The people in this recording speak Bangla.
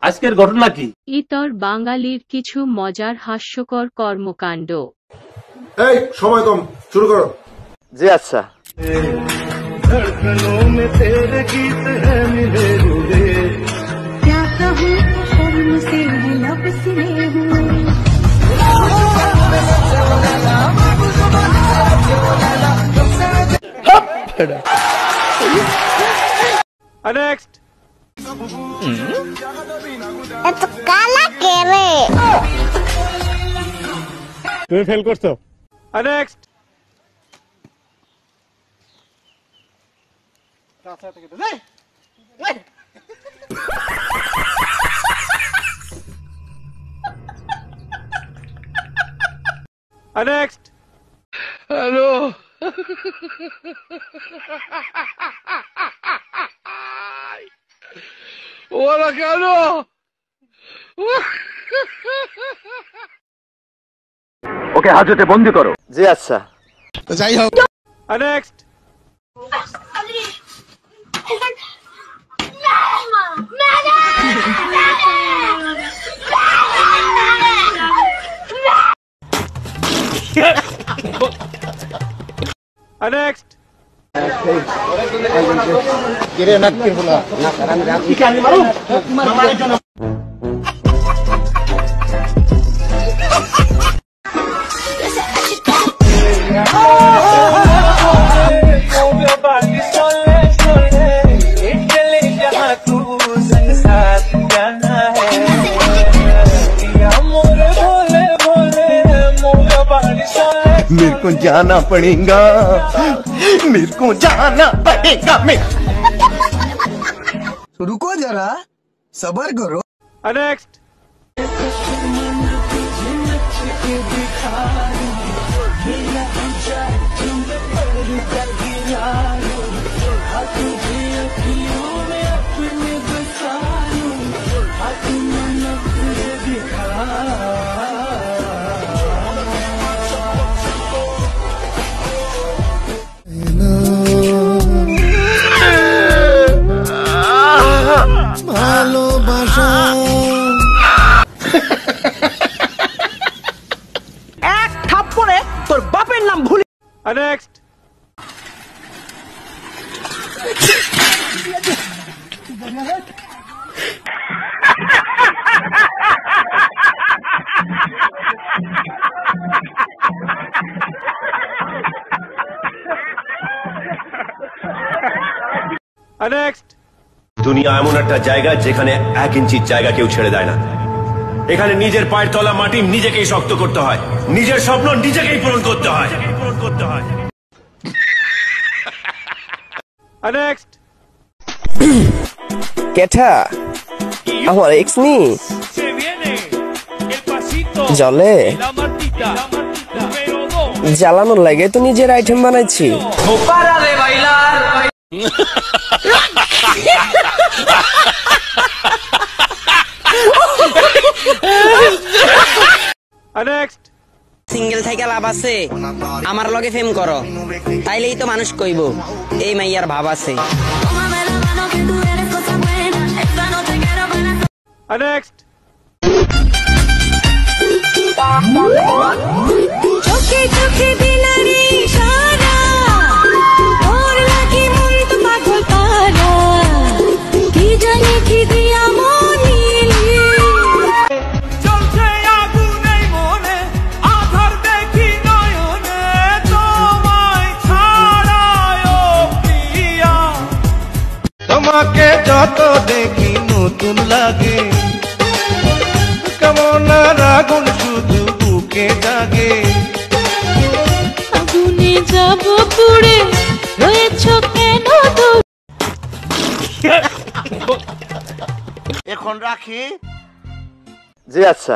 আজকের ঘটনা কি? ইতর বাঙালির কিছু মজার হাস্যকর কর্মকাণ্ড। এই সময় কম, শুরু করো। জি আচ্ছা। নেক্সট। এত কালা কে রে? তুমি ফেল করছো। নেক্সট। নেক্সট। হ্যালো। ওরা কেন? ওকে হাজতে বন্দি করো। জি আচ্ছা। তো যাই হোক। নেক্সট। নেক্সট। কিরে নাক কি হলো? কি কানি মারো? মামার জন্য मेरे को जाना पड़ेगा, मेरे को जाना पड़ेगा। रुको जरा, सबर करो। नेक्स्ट। ভালোবাসা এক থাপ্পড়ে তোর বাপের নাম ভুলি। নেক্সট। নেক্সট। দুনিয়া এমন একটা জায়গা যেখানে 1 ইঞ্চির জায়গা কেউ ছেড়ে দেয় না। এখানে নিজের পায়ের তলা মাটি নিজেকেই শক্ত করতে হয়, নিজের স্বপ্ন নিজেকেই পূরণ করতে হয়। নেক্সট। কেঠা আমার এক্স নি জলে জ্বালানোর লাগে তো নিজের আইটেম বানাইছি। সিঙ্গেল থেকে লাভ আছে, আমার লগে ফেম করো, তাইলেই তো মানুষ কইব এই মাইয়ার ভাব আছে। নেক্সট। চোখে চোখে দিলারে ইশারা, তোর লাগি মন তো পাগল পারা, কি জানি কি দিয়া মনিলি। চলছে আগুনে মনে, আধার দেখি নয়নে, তোমায় ছাড়ায় ও প্রিয়া। তোমাকে যত দেখি নতুন লাগে, কেমন আগুন শুধু বুকে জাগে। আগুনে যাব পুড়ে, রয়েছো কেন দূর? এখন রাখি। জি আচ্ছা।